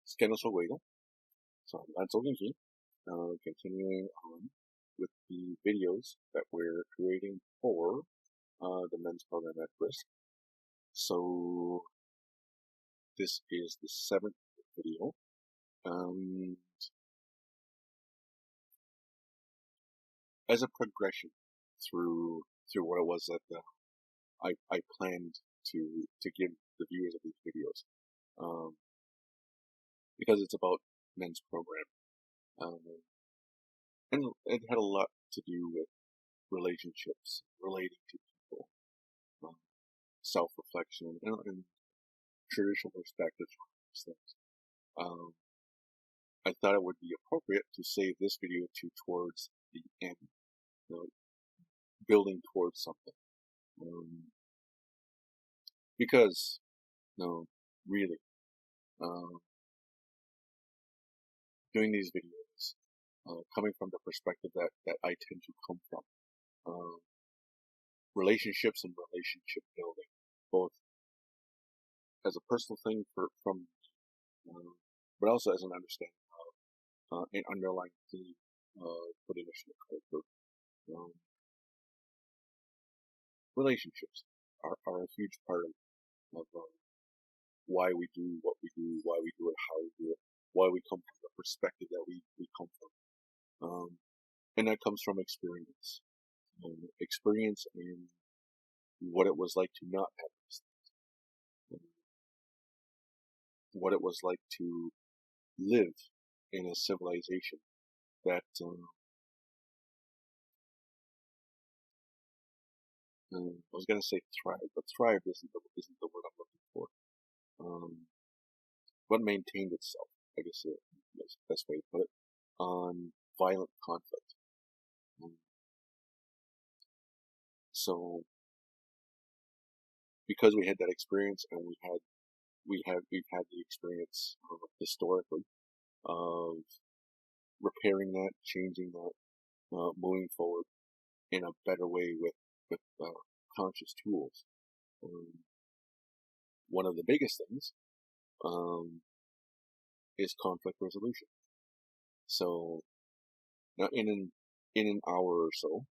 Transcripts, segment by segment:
Es que no soy güey. So I'm talking here, continuing on with the videos that we're creating for the men's program at risk. So this is the 7th video. As a progression through what it was that I planned to give the viewers of these videos, because it's about men's program, and it had a lot to do with relationships, relating to people, self-reflection, and traditional perspectives on these things. I thought it would be appropriate to save this video towards the end, building towards something, because really, doing these videos, coming from the perspective that I tend to come from, relationships and relationship building, both as a personal thing from but also as an understanding of an underlying theme for the initiative culture. Relationships are a huge part of why we do what we do, why we do it, how we do it, why we come from the perspective that we come from. And that comes from experience. Experience in what it was like to not have these things. What it was like to live in a civilization that I was going to say thrive, but thrive isn't the word I'm looking for. But maintained itself, I guess is the best way to put it, on violent conflict. So, because we had that experience, and we've had the experience historically of repairing that, changing that, moving forward in a better way with conscious tools. One of the biggest things is conflict resolution. So now in an hour or so,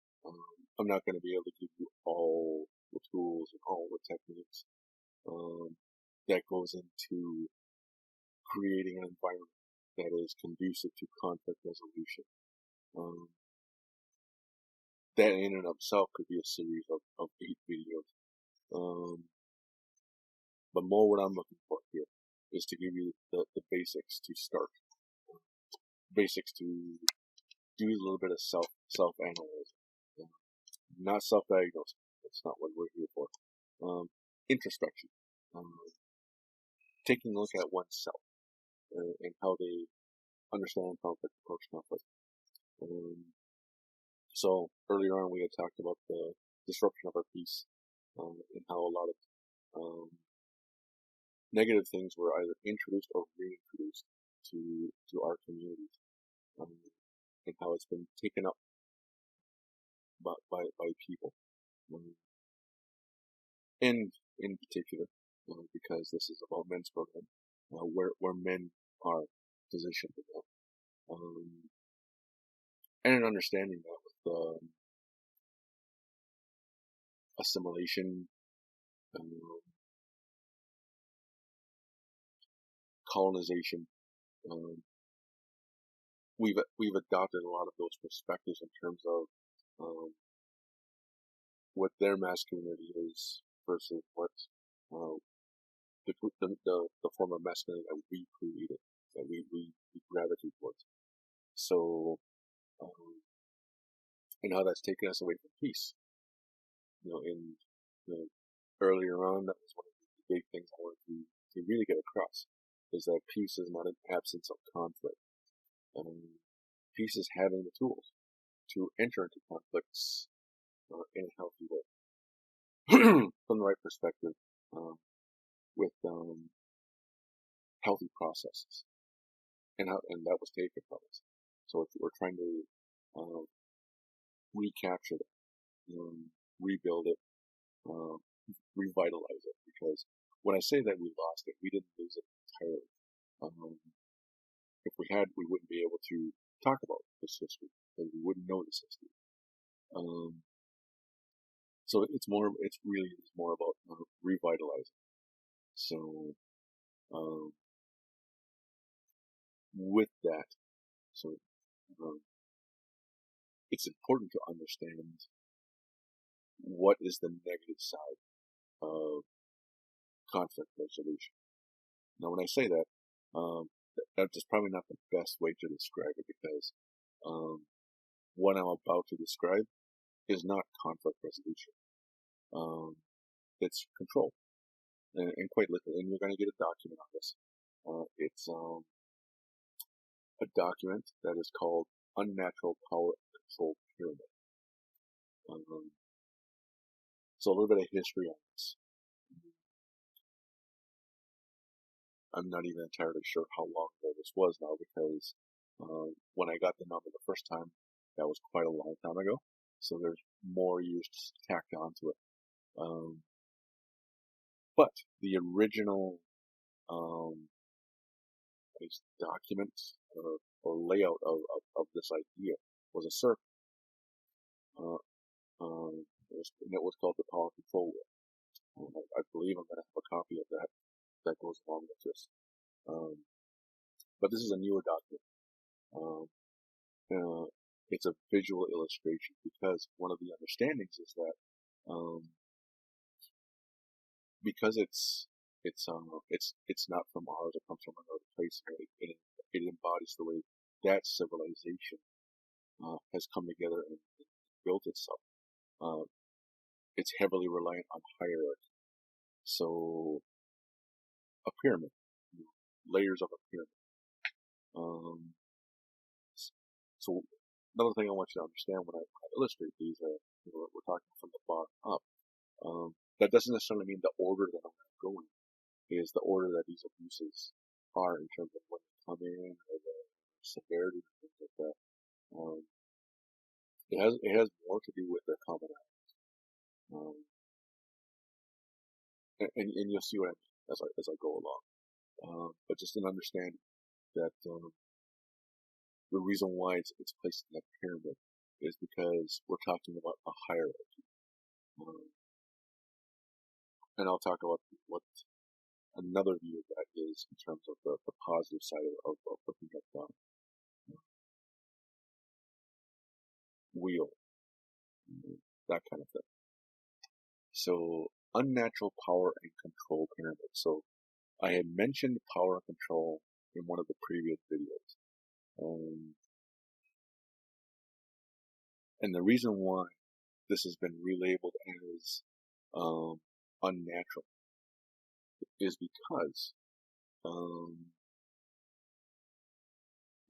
I'm not going to be able to give you all the tools and all the techniques that goes into creating an environment that is conducive to conflict resolution. That in and of itself could be a series of 8 videos. But more what I'm looking for here is to give you the basics to start. Basics to do a little bit of self-analysis. Not self-diagnosing. That's not what we're here for. Introspection. Taking a look at oneself and how they understand conflict, approach conflict. So earlier on we had talked about the disruption of our peace, and how a lot of negative things were either introduced or reintroduced to our communities, and how it's been taken up by people, and in particular, because this is about men's program, where men are positioned in that, and an understanding that with assimilation, colonization, we've adopted a lot of those perspectives in terms of what their masculinity is versus what the form of masculinity that we created, that we gravitate towards. So, and how that's taken us away from peace. Earlier on, that was one of the big things I wanted to really get across, is that peace is not an absence of conflict. Peace is having the tools to enter into conflicts in a healthy way, from the right perspective, with healthy processes, and that was taken from us. So we're trying to recapture it, rebuild it, revitalize it. Because when I say that we lost it, we didn't lose it entirely. we wouldn't be able to talk about this history because we wouldn't know this history. So it's really more about revitalizing. So with that, so it's important to understand what is the negative side of conflict resolution. Now, when I say that, that's probably not the best way to describe it because what I'm about to describe is not conflict resolution. It's control, and quite literally. And you're going to get a document on this. It's a document that is called Unnatural Power and Control Pyramid. So a little bit of history on this. I'm not even entirely sure how long ago this was now because when I got the number the first time, that was quite a long time ago. So there's more years tacked onto it. But the original document or layout of this idea was a circle. And it was called the Power Control Wheel. I believe I'm going to have a copy of that goes along with this. But this is a newer document. It's a visual illustration because one of the understandings is that because it's not from ours, it comes from another place. It embodies the way that civilization has come together and built itself. It's heavily reliant on hierarchy. So a pyramid, layers of a pyramid. So another thing I want you to understand when I illustrate these, we're talking from the bottom up. That doesn't necessarily mean the order that I'm going to go in is the order that these abuses are in terms of when they come in or the severity and things like that. It has more to do with their commonalities. And you'll see what I mean as I go along. But just an understanding that the reason why it's placed in that pyramid is because we're talking about a hierarchy. And I'll talk about what another view of that is in terms of the positive side of looking at the wheel, that kind of thing. So, unnatural power and control pyramid. So, I had mentioned power and control in one of the previous videos. And the reason why this has been relabeled as unnatural is because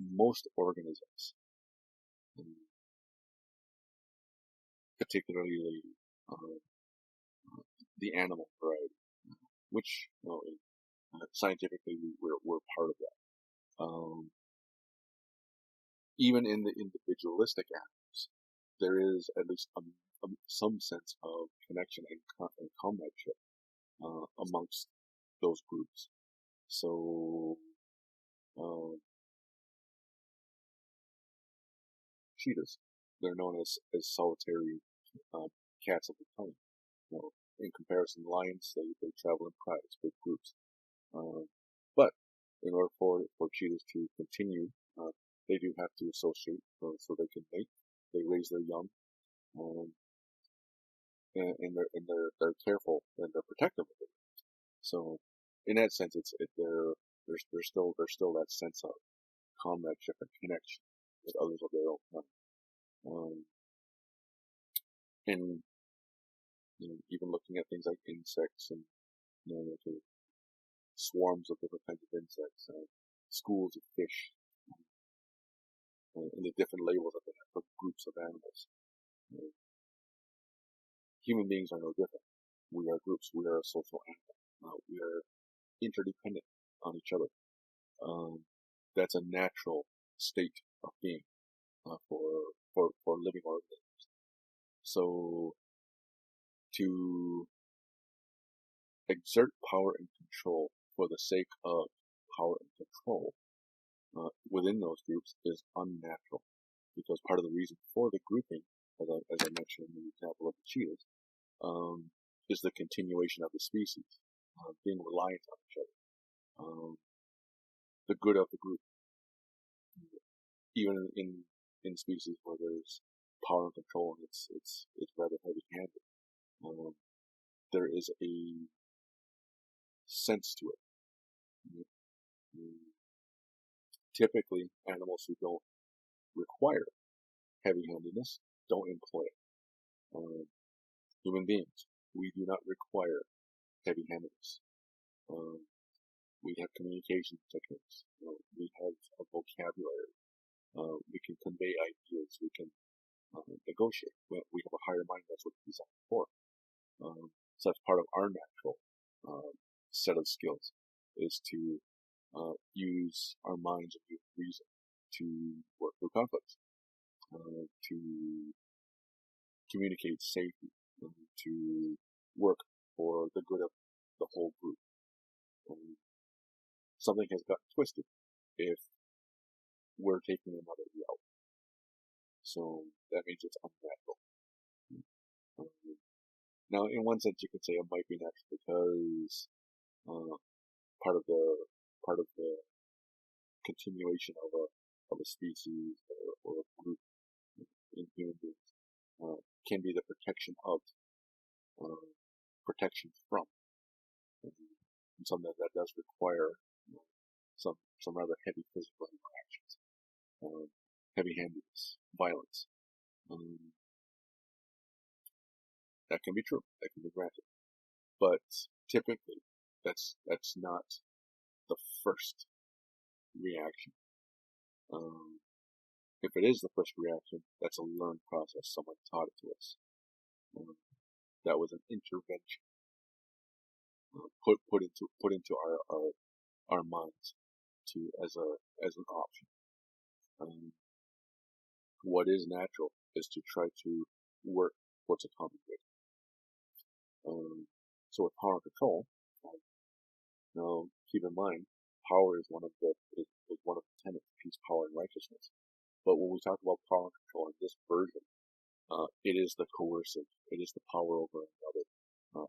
most organisms, particularly the animal variety, which scientifically we're part of that. Even in the individualistic animals, there is at least some sense of connection and comradeship amongst those groups. So, cheetahs, they're known as solitary cats of the plain. In comparison, lions, they travel in prides, big groups. But in order for cheetahs to continue, they do have to associate so they can mate. They raise their young, and they're careful and they're protective of it. So, in that sense, there's still that sense of comradeship and connection with others of their own kind. And even looking at things like insects and swarms of different kinds of insects, schools of fish, and the different labels that they have for groups of animals. Human beings are no different. We are groups. We are a social animal. We are interdependent on each other. That's a natural state of being for living organisms. So to exert power and control for the sake of power and control within those groups is unnatural, because part of the reason for the grouping, as I mentioned in the example of the cheetahs, is the continuation of the species, being reliant on each other, the good of the group. Even in species where there's power and control, and it's rather heavy-handed, there is a sense to it. Typically, animals who don't require heavy-handedness don't employ it. Human beings, we do not require heavy-handedness. We have communication techniques. We have a vocabulary. We can convey ideas. We can negotiate. We have a higher mind. That's what it's designed for. So that's part of our natural set of skills, is to use our minds and use reason to work through conflicts, to communicate safely, to work for the good of the whole group. Something has gotten twisted if we're taking another route. So that means it's unnatural. Now, in one sense, you could say it might be natural because part of the continuation of a species or a group in human beings can be the protection of, protection from, and something that does require some rather heavy physical interactions, heavy-handedness, violence. That can be true. That can be granted. But typically, that's not the first reaction. If it is the first reaction, that's a learned process. Someone taught it to us. That was an intervention put into our minds as an option. What is natural is to try to work towards a common good. So with power and control, now keep in mind, power is one of the tenets of peace, power, and righteousness. But when we talk about power and control in this version, it is the coercive, it is the power over another,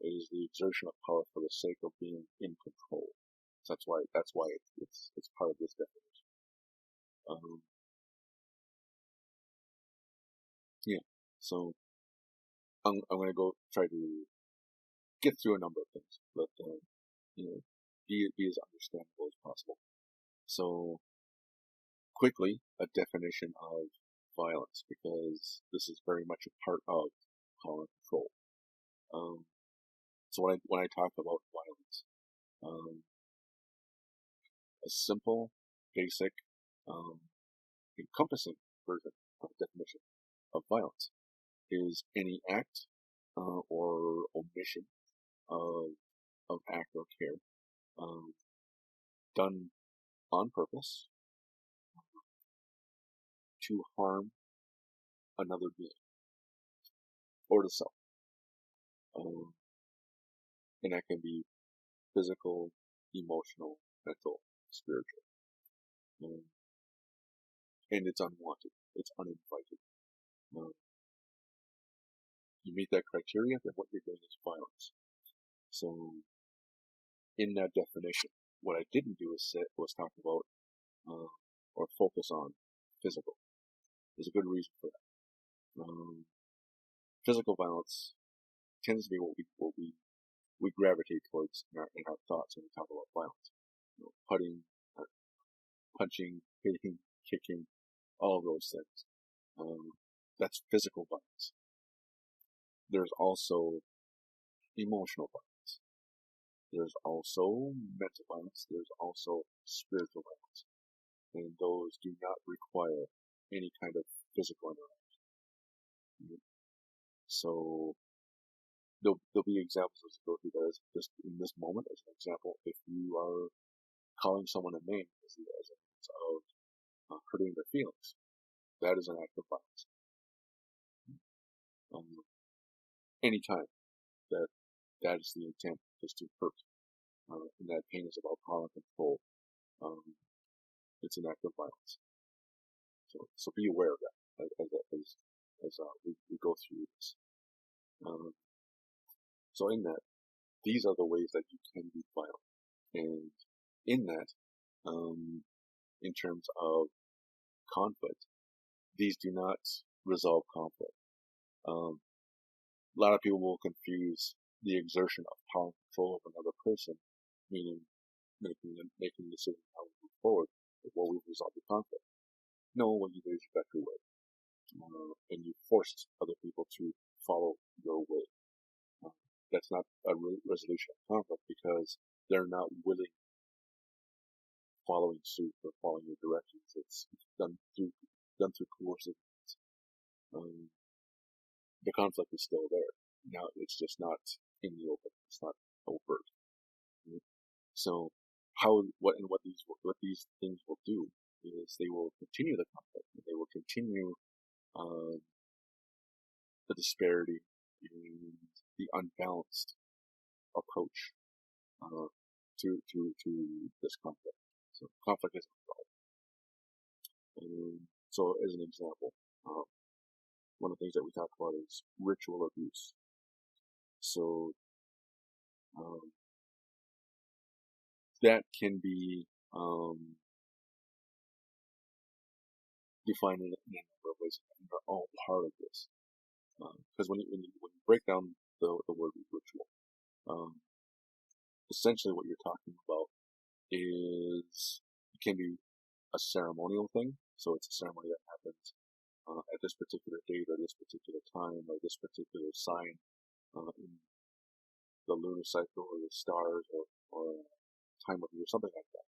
it is the exertion of power for the sake of being in control. So that's why it's part of this definition. Yeah. So I'm going to go try to get through a number of things, but be as understandable as possible. So quickly, a definition of violence, because this is very much a part of power and control. So when I talk about violence, a simple, basic, encompassing version of definition of violence is any act or omission of act or care done on purpose to harm another being or the self. And that can be physical, emotional, mental, spiritual. And it's unwanted. It's uninvited. You meet that criteria, then what you're doing is violence. So, in that definition, what I didn't do was talk about or focus on physical. There's a good reason for that. Physical violence tends to be what we gravitate towards in our thoughts when we talk about violence. Putting, punching, hitting, kicking, all of those things. That's physical violence. There's also emotional violence. There's also mental violence. There's also spiritual violence. And those do not require any kind of physical interaction. So there'll be examples as we go through that. Just in this moment, as an example, if you are calling someone a name as a means of hurting their feelings, that is an act of violence. Anytime that is the intent, is to hurt, and that pain is about power and control, it's an act of violence. So be aware of that as we go through this. Um, so in that, these are the ways that you can be violent, and in that, um, in terms of conflict, these do not resolve conflict. Um, a lot of people will confuse the exertion of power and control of another person, meaning making decisions how we move forward, before we resolve the conflict. No, what you do is you got your way, and you forced other people to follow your way. Uh, that's not a resolution of conflict because they're not willing following suit or following your directions. It's done through coercive means. The conflict is still there. Now it's just not in the open. It's not overt. Right? So what these things will do is they will continue the conflict. They will continue um, the disparity and the unbalanced approach to this conflict. So conflict is involved. So as an example, um, one of the things that we talk about is ritual abuse. So um, that can be defined in a number of ways, and they're all part of this. Because when you break down the word ritual, um, essentially what you're talking about is it can be a ceremonial thing. So it's a ceremony that happens at this particular date or this particular time or this particular sign in the lunar cycle or the stars or time of year, something like that.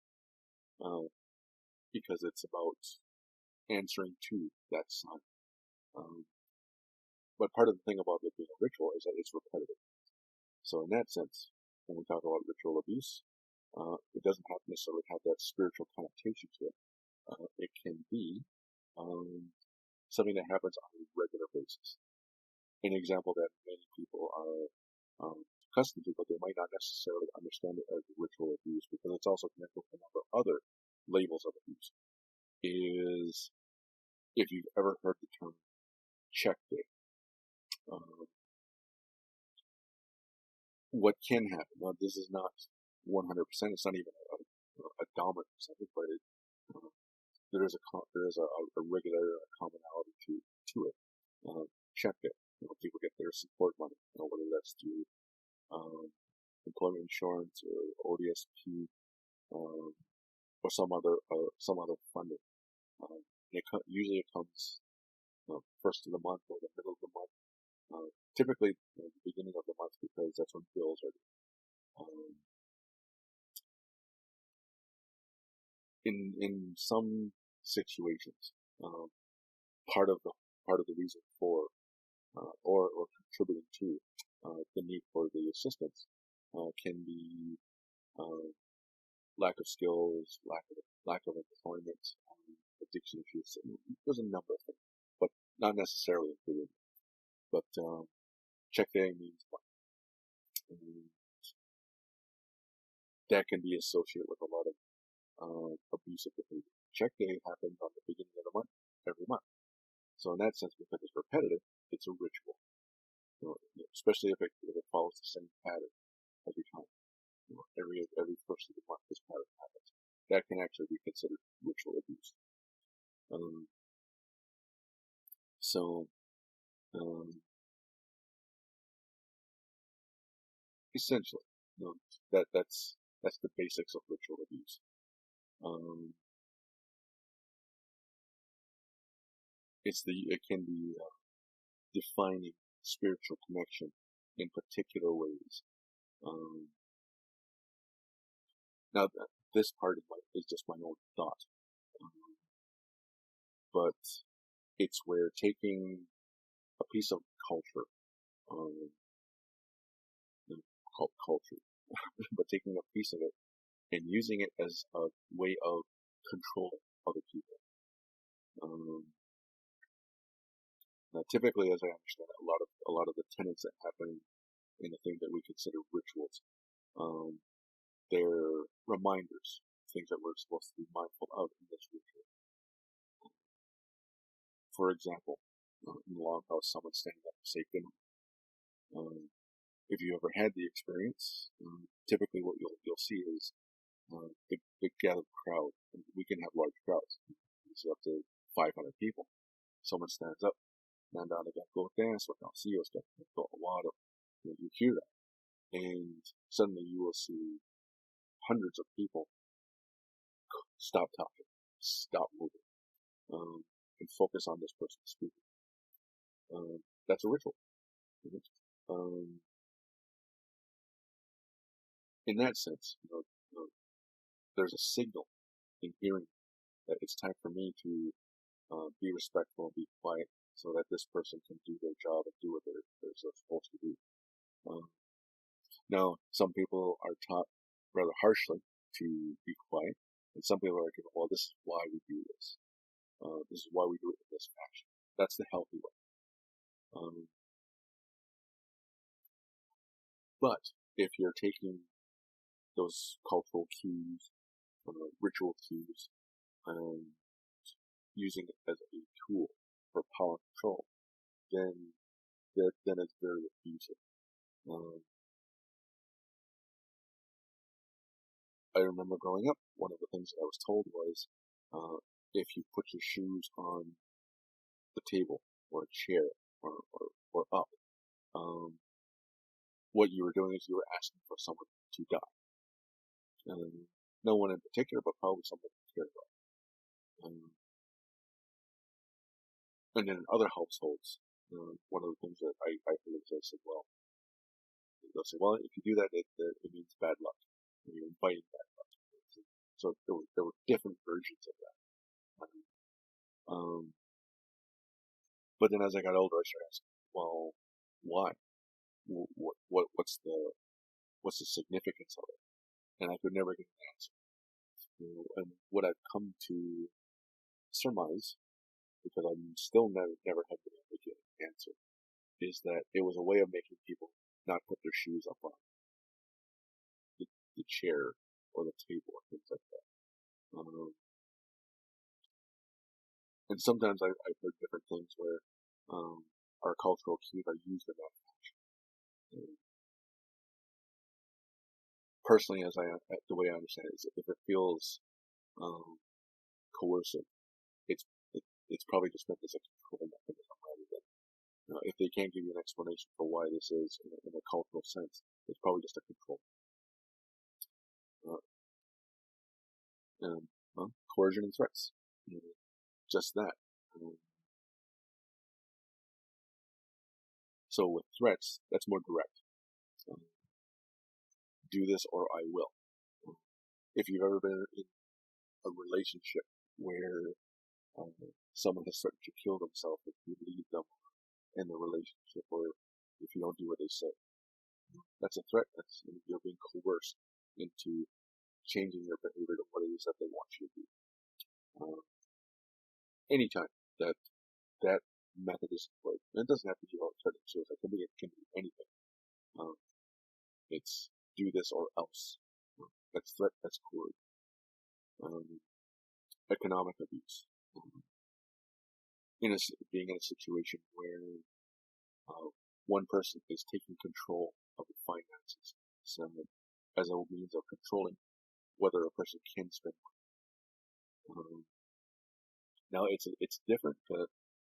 Because it's about answering to that sign. But part of the thing about it being a ritual is that it's repetitive. So in that sense, when we talk about ritual abuse, it doesn't necessarily have that spiritual connotation to it. It can be something that happens on a regular basis. An example that many people are accustomed to, but they might not necessarily understand it as ritual abuse because it's also connected with a number of other labels of abuse, is if you've ever heard the term check day. What can happen? Now, this is not 100%. It's not even a dominant percentage, but there is a regular commonality to it. Check it. People get their support money, whether that's through employment insurance or ODSP or some other funding. Usually it comes first of the month or the middle of the month. Typically the beginning of the month because that's when bills are due. In some situations, part of the reason for or contributing to the need for the assistance can be lack of skills, lack of employment, addiction issues. There's a number of things, but not necessarily included. But check day means money. And that can be associated with a lot of abusive behavior. Check day happens on the beginning of the month, every month. So in that sense, because it's repetitive, it's a ritual. Especially if it follows the same pattern every time. Every first of the month, this pattern happens. That can actually be considered ritual abuse. So essentially, that's the basics of ritual abuse. It can be defining spiritual connection in particular ways. Now, this part is just my own thought, but it's where taking a piece of culture, culture, but taking a piece of it and using it as a way of controlling other people. Now, typically, as I understand it, a lot of the tenets that happen in the thing that we consider rituals, they're reminders things that we're supposed to be mindful of in this ritual. For example, in the longhouse, someone standing up to say good night. If you ever had the experience, typically what you'll see is the gathered crowd. And we can have large crowds, up to 500 people. Someone stands up, and down again, go dance with our CEOs, go a lot of, you hear that, and suddenly you will see hundreds of people stop talking, stop moving, and focus on this person speaking. That's a ritual. In that sense, there's a signal in hearing that it's time for me to be respectful and be quiet so that this person can do their job and do what they're supposed to do. Now, some people are taught rather harshly to be quiet, and some people are like, well, this is why we do this. This is why we do it in this fashion. That's the healthy way. But if you're taking those cultural cues, ritual cues, and using it as a tool for power control, then it's very abusive. I remember growing up, one of the things that I was told was, if you put your shoes on the table or a chair or up, what you were doing is you were asking for someone to die. No one in particular, but probably someone you care about. And then in other households, one of the things that I heard is they said, well, if you do that, it means bad luck. And you're inviting bad luck. So there were different versions of that. But then as I got older, I started asking, well, why? What's the significance of it? And I could never get an answer. And what I've come to surmise, because I'm still never have been able to get an answer, is that it was a way of making people not put their shoes up on the chair or the table or things like that. And sometimes I've heard different things where our cultural cues are used in that fashion. Personally, the way I understand it is, if it feels coercive, it's probably just meant as a control mechanism rather than, if they can't give you an explanation for why this is in a cultural sense, it's probably just a control. Coercion and threats, just that. So with threats, that's more direct. Do this or I will. If you've ever been in a relationship where someone has threatened to kill themselves if you leave them in the relationship, or if you don't do what they say, that's a threat. You're being coerced into changing your behavior to what it is that they want you to do. Anytime that method is employed, and it doesn't have to be about threatening suicide. It can be anything. It's do this or else. That's threat. That's coercion. Economic abuse. Being in a situation where one person is taking control of the finances, so as a means of controlling whether a person can spend money. Now it's different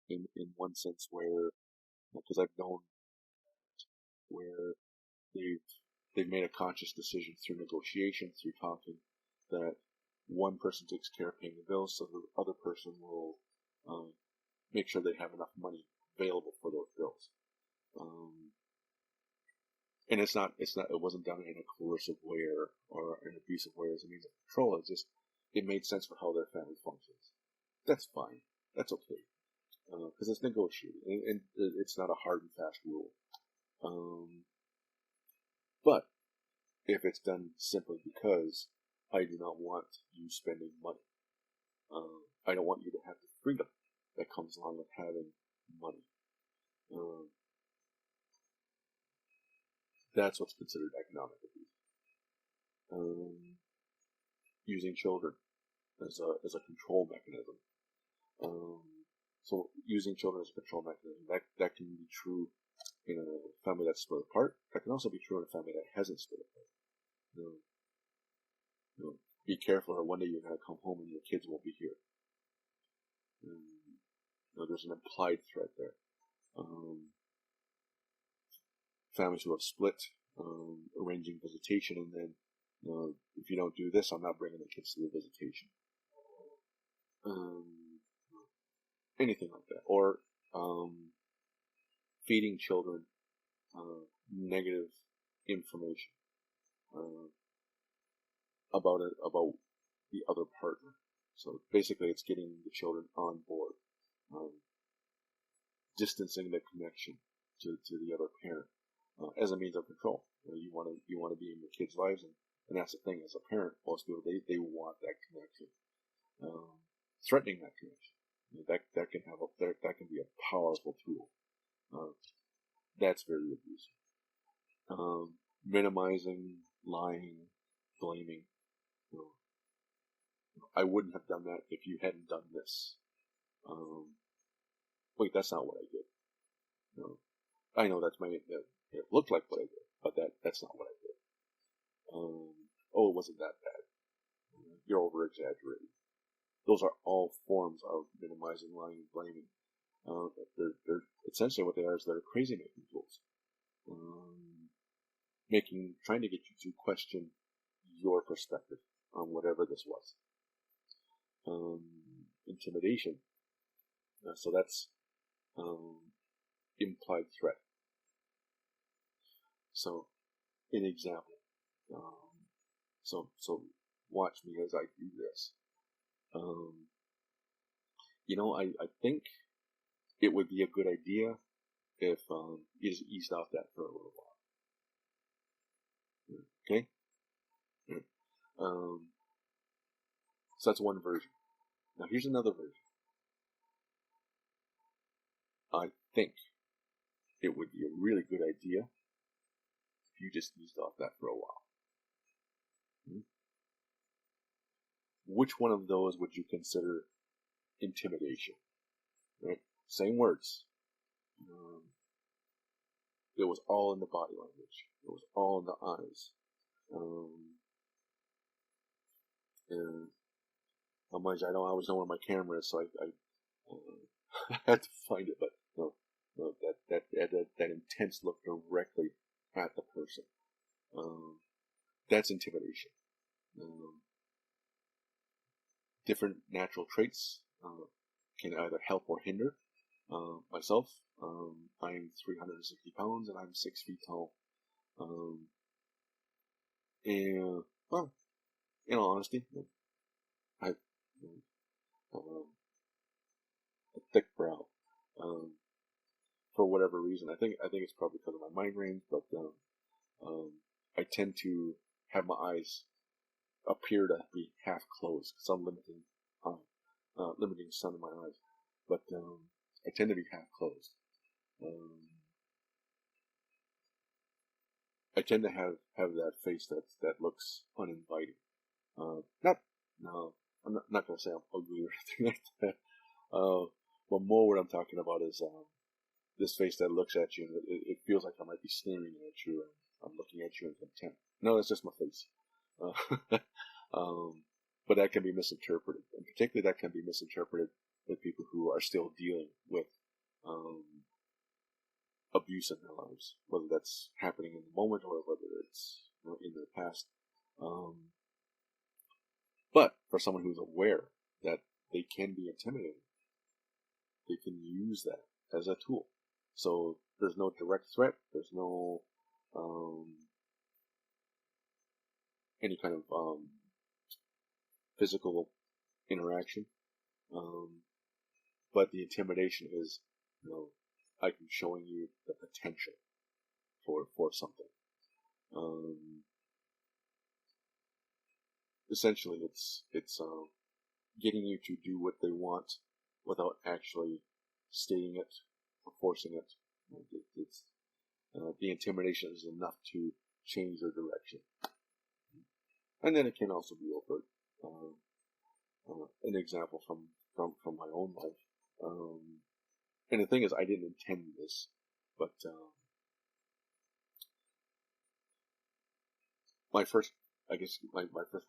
in one sense where, because I've known where they've made a conscious decision through negotiation, through talking, that one person takes care of paying the bills, so the other person will make sure they have enough money available for those bills. And it wasn't done in a coercive way or an abusive way as a means of control. It made sense for how their family functions. That's fine. That's okay. Because it's negotiated, and it's not a hard and fast rule. But if it's done simply because I do not want you spending money, I don't want you to have the freedom that comes along with having money, that's what's considered economic abuse. using children as a control mechanism. So using children as a control mechanism, that can be true in a family that's split apart. That can also be true in a family that hasn't split apart. You know, be careful, or one day you're going to come home and your kids won't be here. There's an implied threat there. Families who have split, arranging visitation, and then, if you don't do this, I'm not bringing the kids to the visitation. Anything like that. Or feeding children negative information about the other partner. So basically, it's getting the children on board, distancing the connection to the other parent as a means of control. You want to be in your kids' lives, and that's the thing. As a parent, most people they want that connection. Threatening that connection, that can be a powerful tool. That's very abusive. Minimizing, lying, blaming. I wouldn't have done that if you hadn't done this. Wait, that's not what I did. I know it looked like what I did, but that's not what I did. Oh, it wasn't that bad. You're over exaggerating. Those are all forms of minimizing, lying, and blaming. They're essentially what they are is they're crazy making tools. Trying to get you to question your perspective on whatever this was. Intimidation. So that's implied threat. So, an example. So watch me as I do this. I think it would be a good idea if you just eased off that for a little while. Okay? So that's one version. Now here's another version. I think it would be a really good idea if you just eased off that for a while. Which one of those would you consider intimidation? Right? Same words. It was all in the body language. It was all in the eyes. And how much I don't always know where my camera is, so I had to find it. But no, that intense look directly at the person. That's intimidation. Different natural traits can either help or hinder. Myself, I'm 360 pounds and I'm 6 feet tall. And, well, in all honesty, I have a thick brow. For whatever reason, I think it's probably because of my migraines, but I tend to have my eyes appear to be half closed because I'm limiting sun in my eyes. But I tend to be half closed. I tend to have that face that looks uninviting. No, I'm not going to say I'm ugly or anything like that. But more what I'm talking about is this face that looks at you and it feels like I might be staring at you and I'm looking at you in contempt. No, it's just my face. But that can be misinterpreted, and particularly that can be misinterpreted with people who are still dealing with abuse in their lives, whether that's happening in the moment or whether it's in their past. But for someone who's aware that they can be intimidating, they can use that as a tool. So there's no direct threat. There's no any kind of physical interaction. But the intimidation is, I'm showing you the potential for something. Essentially, it's getting you to do what they want without actually stating it or forcing it. It's the intimidation is enough to change their direction, and then it can also be overt. an example from my own life. And the thing is, I didn't intend this, but my first, I guess, my first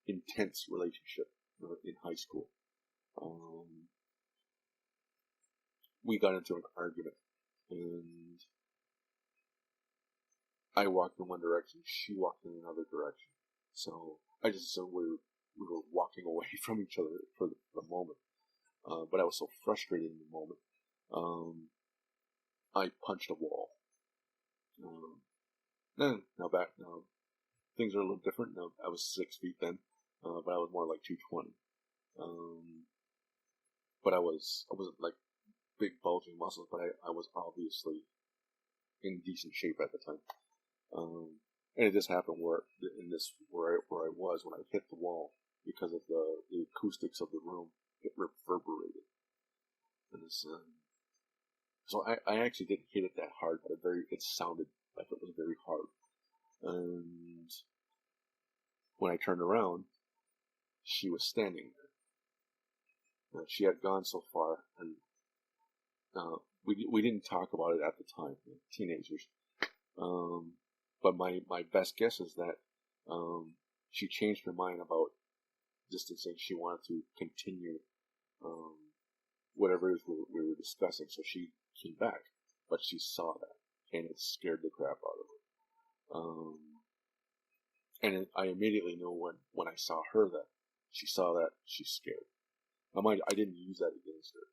intense relationship in high school. We got into an argument, and I walked in one direction, she walked in another direction. So I just assumed we were walking away from each other for the moment. But I was so frustrated in the moment. I punched a wall. Now things are a little different. Now I was 6 feet then, but I was more like 220. But I wasn't like big bulging muscles, but I was obviously in decent shape at the time. And it just happened where I was when I hit the wall, because of the acoustics of the room, it reverberated. And so I actually didn't hit it that hard, but it sounded like it was very hard. And when I turned around, she was standing there. She had gone so far, and we didn't talk about it at the time, teenagers. But my best guess is that she changed her mind about distancing. She wanted to continue whatever it is we were discussing. So she came back, but she saw that, and it scared the crap out of her. And I immediately knew when I saw her that she saw that she's scared. I didn't use that against her,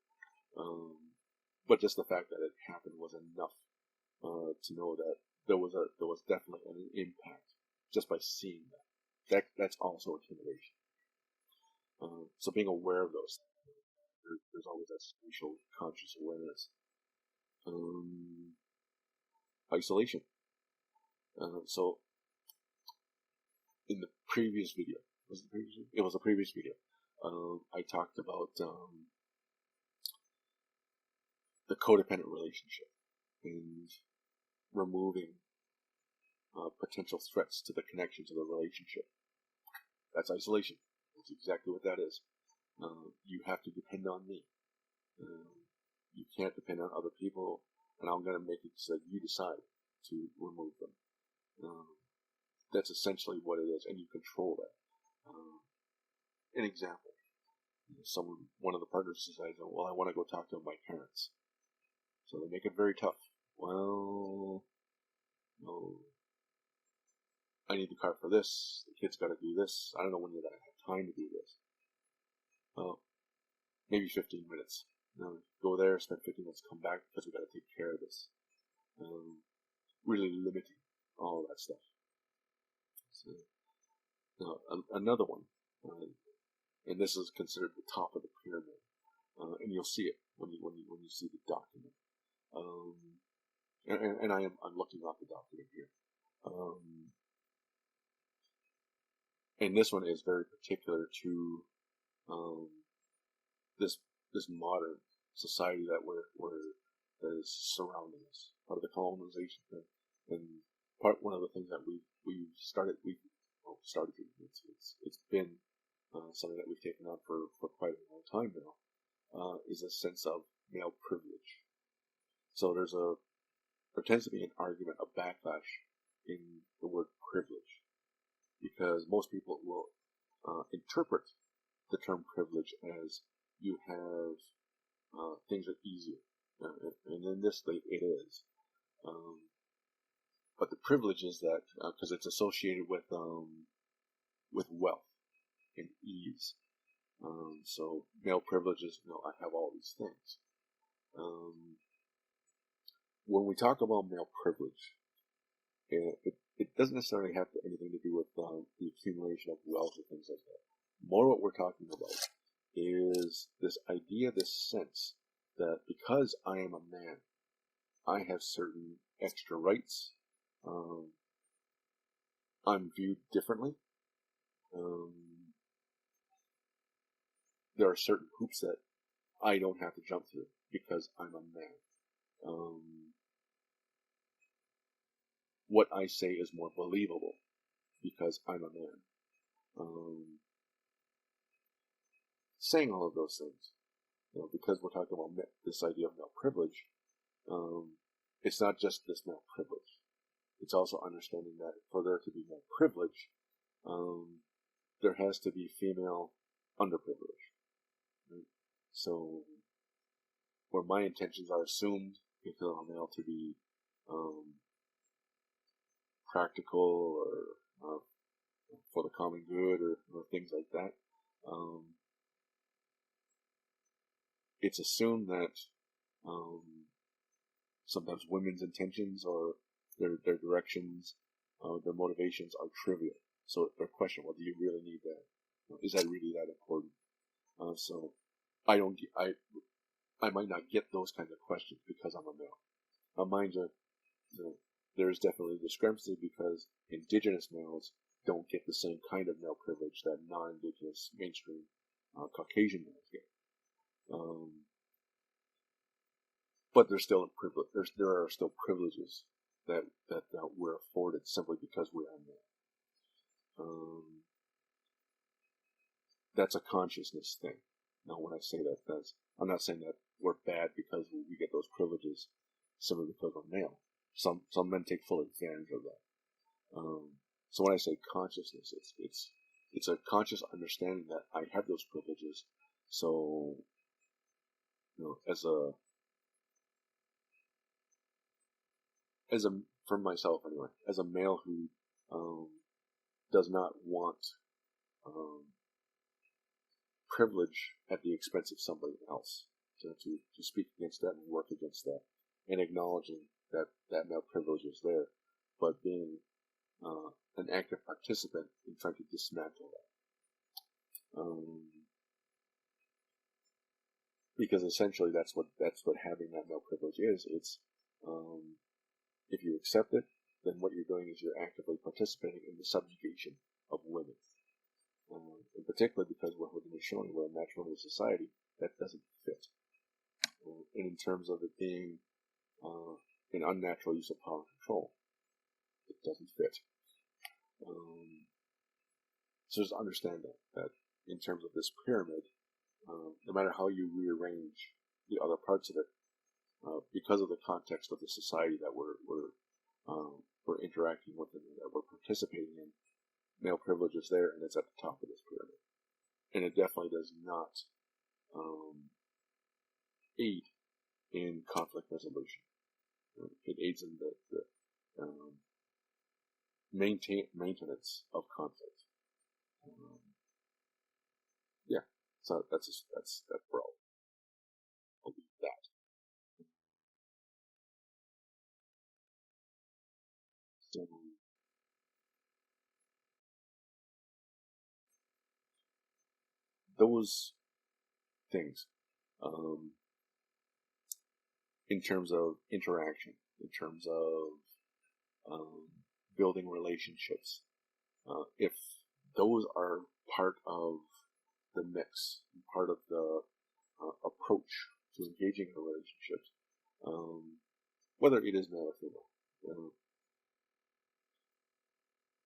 but just the fact that it happened was enough to know that there was definitely an impact just by seeing that. That's also intimidation. So being aware of those, there's always that spatial conscious awareness. Isolation. So in the previous video, it was a previous video. I talked about the codependent relationship and removing potential threats to the connection to the relationship. That's isolation. That's exactly what that is. You have to depend on me. You can't depend on other people, and I'm going to make it so that you decide to remove them. That's essentially what it is, and you control that. An example: one of the partners decides, well, I want to go talk to my parents, so they make it very tough. Well, no, I need the car for this. The kid's got to do this. I don't know when you're going to have time to do this. Maybe 15 minutes. Go there, spend 15 minutes, come back because we got to take care of this. Really limiting all of that stuff. So, now, another one, and this is considered the top of the pyramid, and you'll see it when you see the document. And I'm looking off the document here. And this one is very particular to this modern society that that is surrounding us, part of the colonization thing, and one of the things that we started it's been something that we've taken on for quite a long time now, is a sense of male privilege. So there tends to be an argument, a backlash in the word privilege, because most people will interpret the term privilege as you have things are easier, and in this state it is. But the privilege is that because it's associated with wealth and ease. So male privilege is, I have all these things. When we talk about male privilege, it doesn't necessarily have anything to do with the accumulation of wealth or things like that. More what we're talking about is this idea, this sense that because I am a man, I have certain extra rights. I'm viewed differently. There are certain hoops that I don't have to jump through because I'm a man. What I say is more believable because I'm a man. Saying all of those things, because we're talking about this idea of male privilege, it's not just this male privilege. It's also understanding that for there to be male privilege, there has to be female underprivilege. Right? So, where my intentions are assumed because I'm male to be practical or for the common good or things like that, it's assumed that sometimes women's intentions or their directions, their motivations are trivial. So they're questioned, well, do you really need that? Is that really that important? So I don't, I might not get those kinds of questions because I'm a male. Mind you, there's definitely a discrepancy because indigenous males don't get the same kind of male privilege that non-indigenous mainstream Caucasian males get. But there's still privilege. There are still privileges that we're afforded simply because we are male. That's a consciousness thing. Now, when I say that, I'm not saying that we're bad because we get those privileges simply because we're male. Some men take full advantage of that. So when I say consciousness, it's a conscious understanding that I have those privileges. So, for myself anyway, as a male who does not want privilege at the expense of somebody else, to speak against that and work against that, and acknowledging that male privilege is there, but being an active participant in trying to dismantle that. Because essentially that's what having that male privilege is. It's if you accept it, then what you're doing is you're actively participating in the subjugation of women. In particular, because we're living in showing we're a matrilineal society, that doesn't fit. And in terms of it being an unnatural use of power and control, it doesn't fit. So just understand that in terms of this pyramid, no matter how you rearrange the other parts of it, because of the context of the society that we're interacting with and that we're participating in, male privilege is there and it's at the top of this pyramid. And it definitely does not aid in conflict resolution. It aids in the maintenance of conflict. Yeah, so that's where I'll leave that. So those things, in terms of interaction, in terms of building relationships, if those are part of the mix, part of the approach to engaging in relationships, whether it is male or female,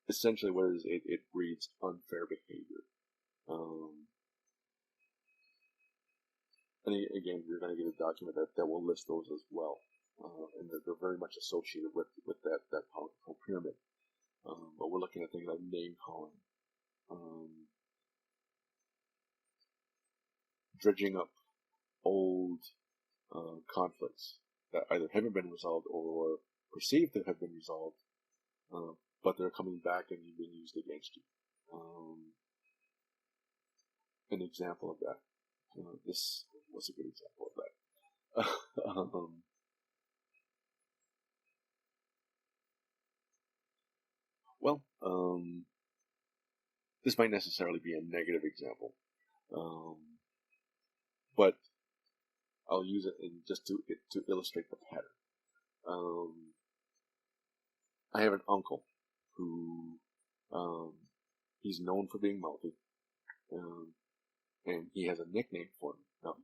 essentially what it is, it breeds unfair behavior. And again, you're going to get a document that will list those as well. And they're very much associated with that power control pyramid. But we're looking at things like name calling, dredging up old conflicts that either haven't been resolved or perceived to have been resolved, but they're coming back and being used against you. An example of that. This was a good example of that. Well, this might necessarily be a negative example, but I'll use it just to illustrate the pattern. I have an uncle who he's known for being mouthy, and he has a nickname for him. Now,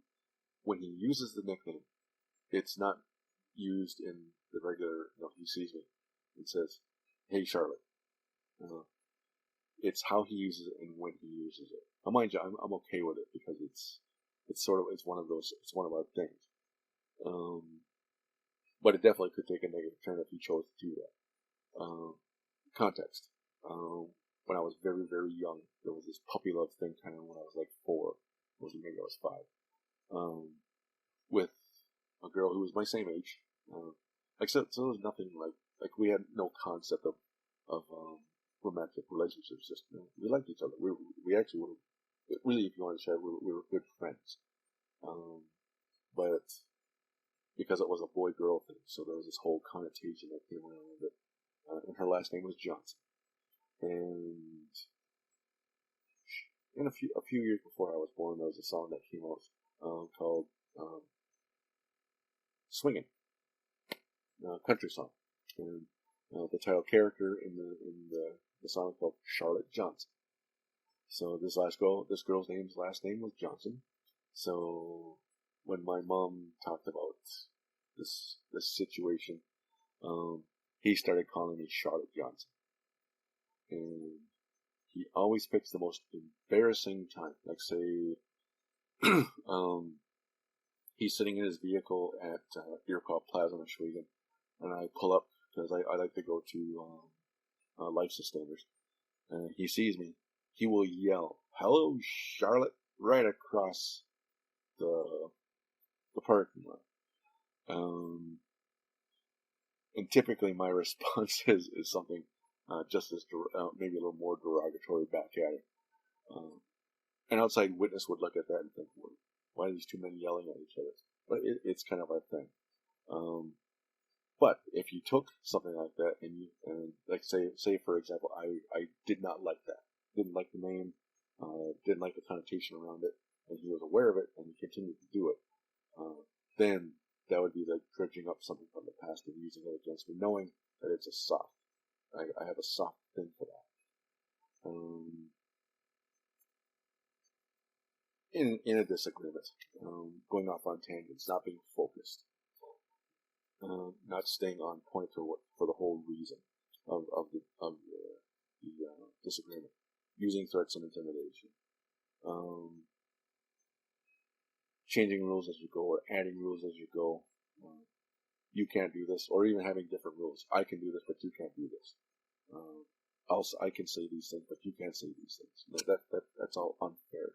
when he uses the nickname, it's not used in the regular. He sees me and says, "Hey, Charlotte." It's how he uses it and when he uses it. Now, mind you, I'm okay with it because it's one of those, it's one of our things. Um, but it definitely could take a negative turn if he chose to do that. Context. When I was very, very young, there was this puppy love thing kind of when I was like 4, maybe I was 5, with a girl who was my same age. Except, so there was nothing like we had no concept of romantic relationships. Just, we liked each other. We actually were, really, if you want to share, we were good friends. But because it was a boy-girl thing, so there was this whole connotation that came around with it. And her last name was Johnson. And in a few years before I was born, there was a song that came out called "Swingin'," country song, and the title character in the song is called Charlotte Johnson. So this girl's last name was Johnson. So when my mom talked about this situation, he started calling me Charlotte Johnson, and he always picks the most embarrassing time. Like, say, he's sitting in his vehicle at Iroquois Plaza in Schweden, and I pull up because I like to go to Life Sustainers, and he sees me. He will yell, "Hello, Charlotte!" right across the parking lot. And typically my response is something just as maybe a little more derogatory back at it. An outside witness would look at that and think, well, why are these two men yelling at each other? But it's kind of our thing. But if you took something like that and like say for example, I did not like that, didn't like the name, didn't like the connotation around it, and he was aware of it and he continued to do it, then that would be like dredging up something from the past and using it against me, knowing that it's a soft. I have a soft thing for that. In a disagreement, going off on tangents, not being focused, not staying on point for the whole reason of the disagreement, using threats and intimidation, changing rules as you go or adding rules as you go. You can't do this, or even having different rules. I can do this, but you can't do this. Also, I can say these things, but you can't say these things. That's all unfair.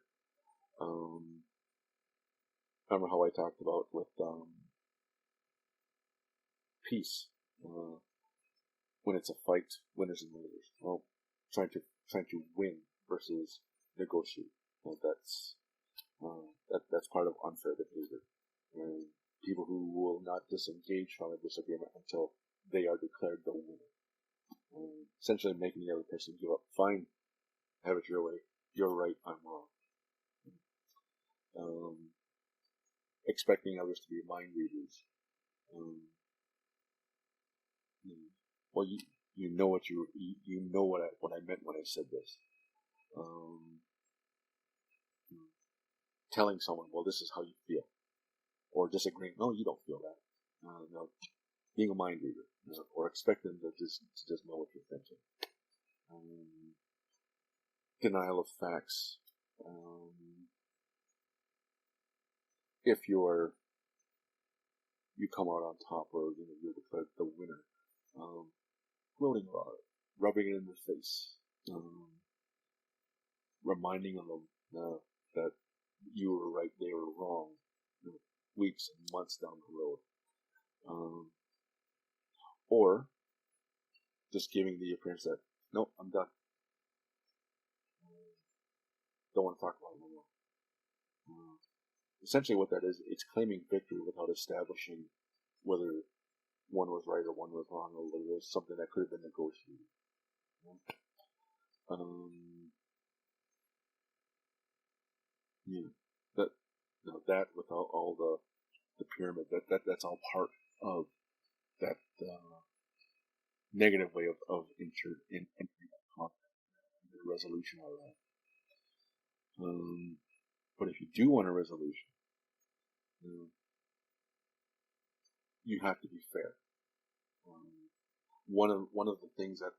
Remember how I talked about with peace, when it's a fight, winners and losers. Well, trying to win versus negotiate. Well, that's part of unfair behavior. And people who will not disengage from a disagreement until they are declared the winner. Essentially making the other person give up. Fine, have it your way. You're right, I'm wrong. Expecting others to be mind readers. Well, you know what you know what I meant when I said this. Telling someone, well, this is how you feel, or disagreeing. No, you don't feel that. No, being a mind reader, or expect them to just know what you're thinking. Denial of facts. If you come out on top, or you're declared the winner, gloating about it, rubbing it in their face, reminding them that you were right, they were wrong, weeks and months down the road, or just giving the appearance that, nope, I'm done. Don't want to talk about it anymore. Essentially what that is, it's claiming victory without establishing whether one was right or one was wrong, or whether there's something that could have been negotiated. That without all the pyramid, that's all part of that negative way of entering conflict, the resolution of that. But if you do want a resolution, you have to be fair. One of the things that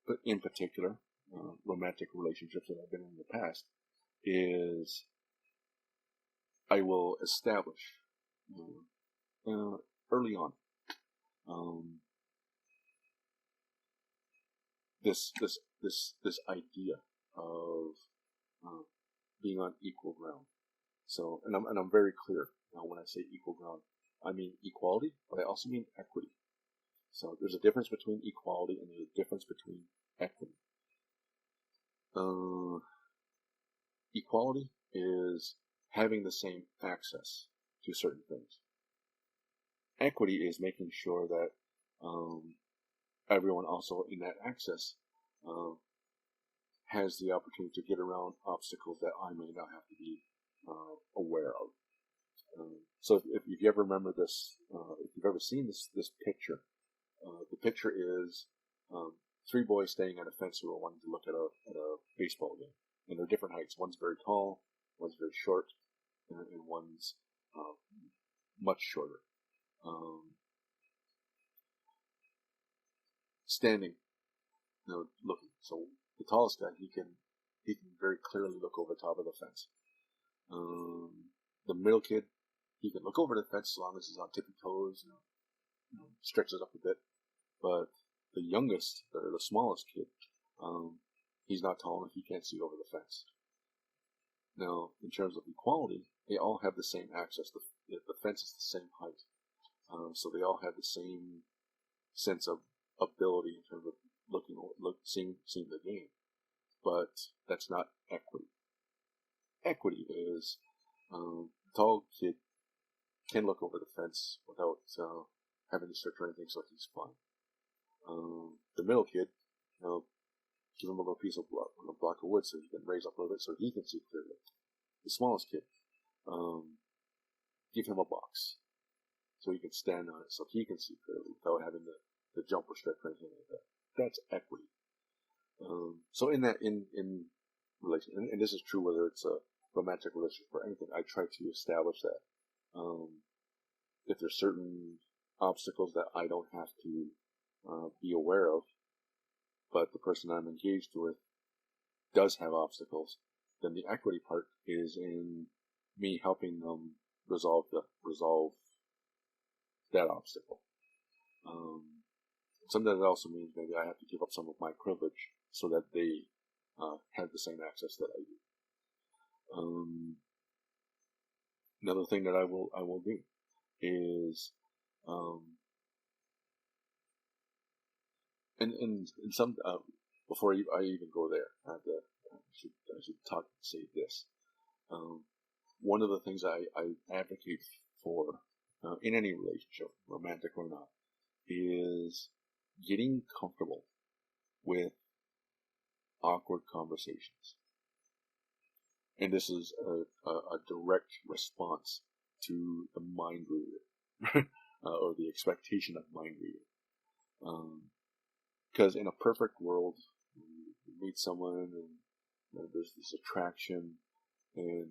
but in particular, romantic relationships that I've been in the past, is I will establish early on um, this idea of uh, being on equal ground. So, and I'm very clear when I say equal ground. I mean equality, but I also mean equity. So there's a difference between equality and there's a difference between equity. Equality is having the same access to certain things. Equity is making sure that everyone also in that access has the opportunity to get around obstacles that I may not have to be aware of. So if you ever remember this, if you've ever seen this picture, the picture is three boys standing on a fence who are wanting to look at a baseball game, and they're different heights. One's very tall, one's very short, and one's much shorter. Standing, looking. So the tallest guy, he can very clearly look over the top of the fence. The middle kid, he can look over the fence as long as he's on tippy toes, stretches up a bit. But the youngest, or the smallest kid, he's not tall enough, he can't see over the fence. Now, in terms of equality, they all have the same access. The fence is the same height. So they all have the same sense of ability in terms of seeing the game. But that's not equity. Equity is the tall kid can look over the fence without having to search or anything, so he's fine. The middle kid, give him a little piece of a block of wood so he can raise up a little bit so he can see clearly. The smallest kid, give him a box so he can stand on it so he can see clearly without having to jump or stretch or anything like that. That's equity. So in relation, and this is true whether it's a romantic relationship or anything, I try to establish that. If there's certain obstacles that I don't have to be aware of, but the person I'm engaged with does have obstacles, then the equity part is in me helping them resolve that obstacle. Sometimes that also means maybe I have to give up some of my privilege so that they have the same access that I do. Another thing that I will do is, and some before I even go there, I should say this. One of the things I advocate for in any relationship, romantic or not, is getting comfortable with awkward conversations. And this is a direct response to the mind reader, or the expectation of mind reading. Because in a perfect world, you meet someone and there's this attraction, and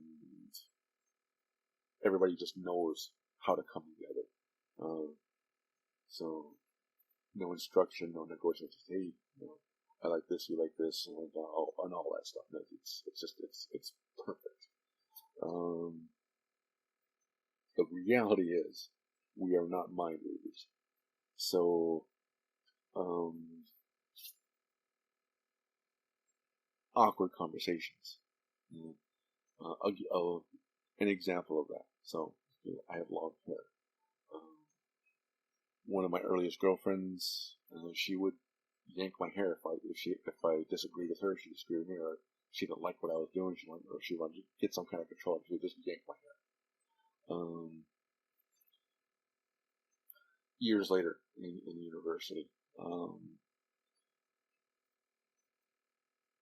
everybody just knows how to come together. So no instruction, no negotiation. Just, hey, I like this, you like this, and all that stuff. It's perfect. The reality is, we are not mind readers. So, awkward conversations. An example of that. So, I have long hair. One of my earliest girlfriends, she would yank my hair if I disagreed with her. She disagreed with me, or she didn't like what I was doing. She wanted to get some kind of control. She would just yank my hair. Years later in university,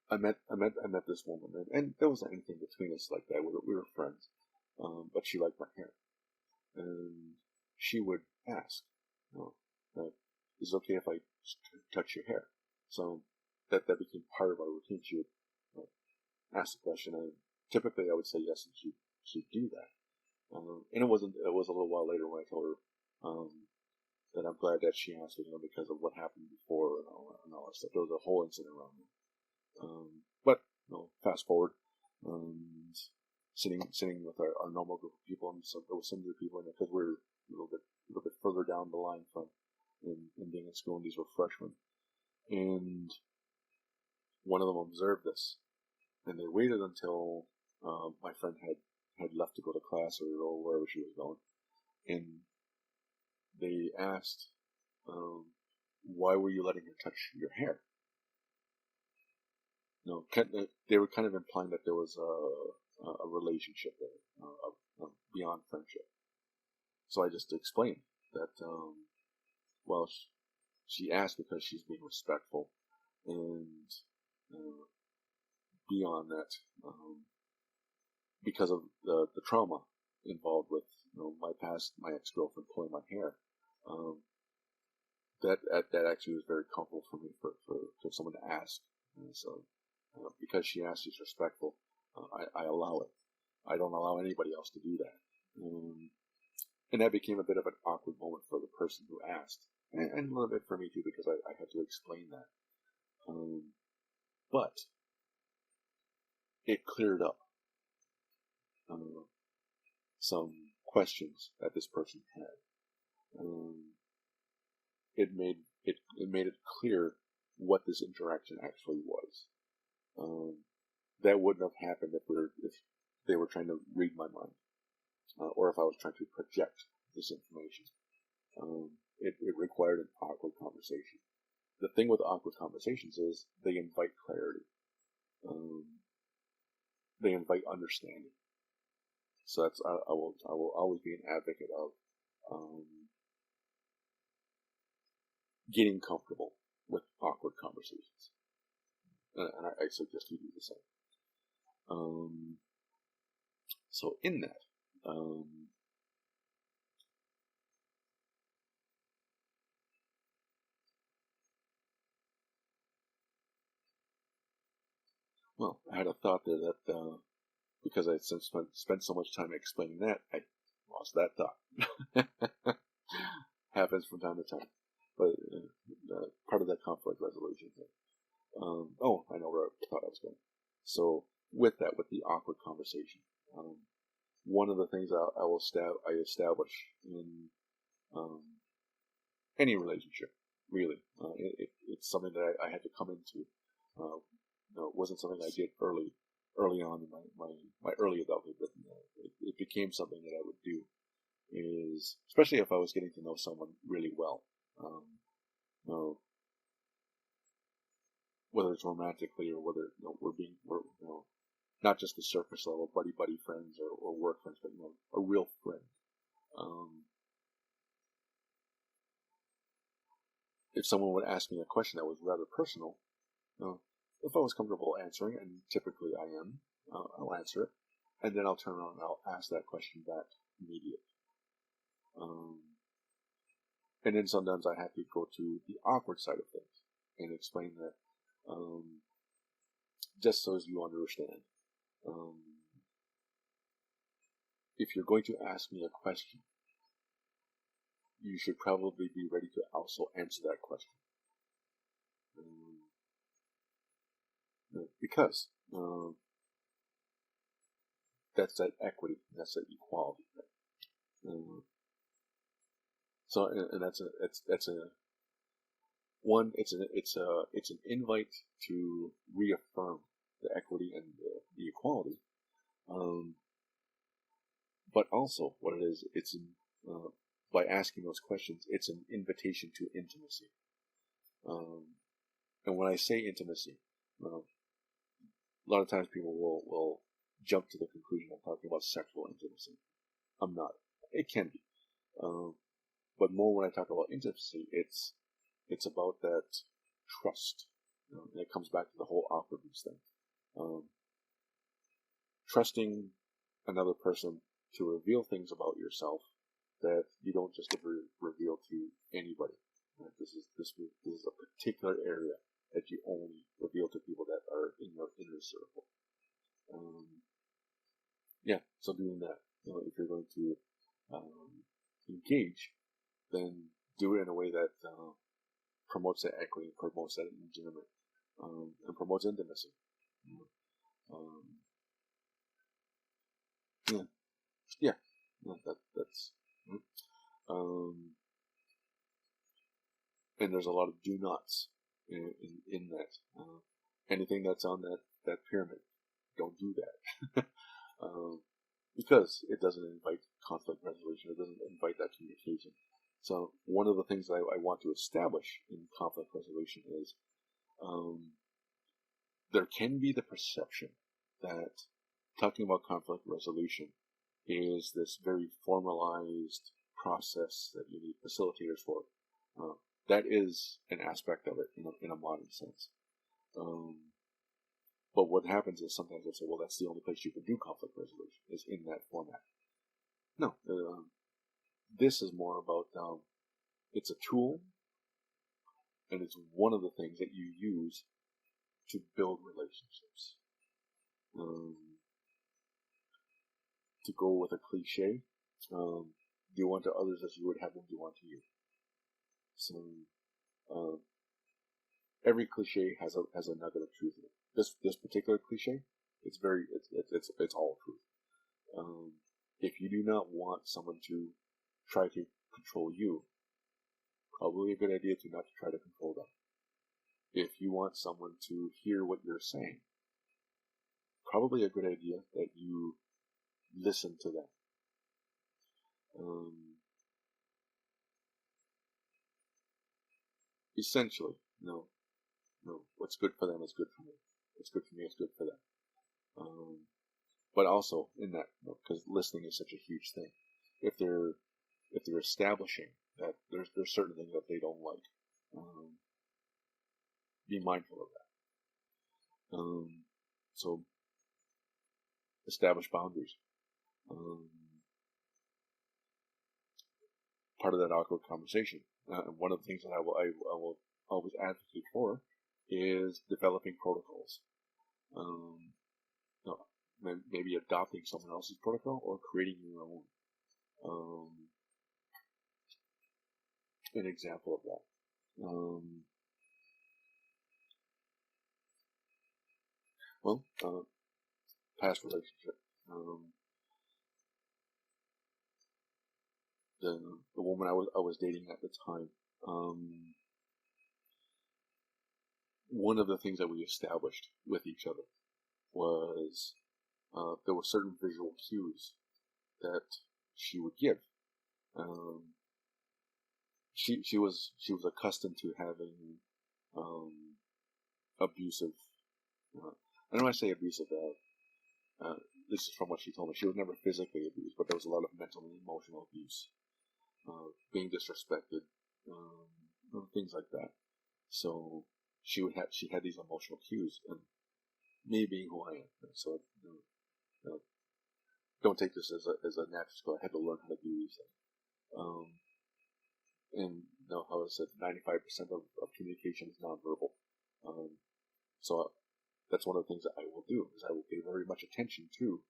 I met this woman, and there wasn't anything between us like that. We were friends, but she liked my hair, and she would ask, "Is it okay if I touch your hair?" So that became part of our routine. She would ask the question, and typically I would say yes, and she'd do that. And it was a little while later when I told her that I'm glad that she asked me, because of what happened before and all that stuff. There was a whole incident around that. But fast forward, sitting with our normal group of people, and so there was some new people in there because we're a little bit further down the line from in being in school, and these were freshmen. And one of them observed this, and they waited until my friend had left to go to class or wherever she was going, and they asked, "Why were you letting her touch your hair?" They were kind of implying that there was a relationship there, beyond friendship. So I just explained that, well, she asked because she's being respectful, and beyond that, because of the trauma involved with my ex-girlfriend pulling my hair, that actually was very comfortable for me for someone to ask. And so because she asked, she's respectful. I allow it. I don't allow anybody else to do that. And that became a bit of an awkward moment for the person who asked, and a little bit for me too, because I had to explain that. But it cleared up some questions that this person had. It made it clear what this interaction actually was. That wouldn't have happened if they were trying to read my mind, or if I was trying to project this information. It required an awkward conversation. The thing with awkward conversations is they invite clarity. They invite understanding. So I will always be an advocate of getting comfortable with awkward conversations, and I suggest you do the same. So in that, well, I had a thought there that because I spent so much time explaining that, I lost that thought. Happens from time to time, but part of that conflict resolution thing. I know where I thought I was going. So with the awkward conversation, one of the things I establish in any relationship, really, it's something that I had to come into. It wasn't something I did early on in my early adulthood, but it became something that I would do. Is especially if I was getting to know someone really well, whether it's romantically or whether we're not just the surface level buddy friends or work friends, but a real friend. If someone would ask me a question that was rather personal, if I was comfortable answering, and typically I am, I'll answer it, and then I'll turn around and I'll ask that question back immediately. And then sometimes I have to go to the awkward side of things and explain that, just so as you understand. If you're going to ask me a question, you should probably be ready to also answer that question. Because that's that equity, that's that equality. So, and that's it's an invite to reaffirm the equity and the equality. But also, what it is, by asking those questions, it's an invitation to intimacy. And when I say intimacy, a lot of times people will jump to the conclusion I'm talking about sexual intimacy. I'm not. It can be. But more when I talk about intimacy, it's about that trust. And it comes back to the whole awkwardness thing. Trusting another person to reveal things about yourself that you don't just reveal to anybody. Right? This is a particular area that you only reveal to people that are in your inner circle. So doing that, if you're going to engage, then do it in a way that promotes that equity, promotes that endearment, and promotes intimacy. Um, yeah, yeah, that's. And there's a lot of do nots in that. Anything that's on that pyramid, don't do that. Because it doesn't invite conflict resolution. It doesn't invite that communication. So one of the things that I want to establish in conflict resolution is there can be the perception that talking about conflict resolution is this very formalized process that you need facilitators for. That is an aspect of it in a modern sense. But what happens is sometimes they'll say, well, that's the only place you can do conflict resolution, is in that format. No, this is more about it's a tool, and it's one of the things that you use to build relationships. To go with a cliche, do unto others as you would have them do unto you. So every cliche has a nugget of truth in it. This particular cliche, it's all truth. If you do not want someone to try to control you, probably a good idea to not try to control them. If you want someone to hear what you're saying, probably a good idea that you listen to them. Essentially, no, what's good for them is good for me. What's good for me is good for them. But also in that, because listening is such a huge thing. If they're establishing that there's certain things that they don't like, be mindful of that. So establish boundaries. Part of that awkward conversation. One of the things that I will always advocate for is developing protocols. Maybe adopting someone else's protocol or creating your own. An example of that. Past relationship. The woman I was dating at the time. One of the things that we established with each other was there were certain visual cues that she would give. She was accustomed to having abusive. I don't want to say abusive. This is from what she told me. She was never physically abused, but there was a lot of mental and emotional abuse, being disrespected, things like that. So she had these emotional cues, and me being who I am, so don't take this as a natural skill. I had to learn how to do these things. And how I said 95% of communication is nonverbal. So that's one of the things that I will do, is I will pay very much attention to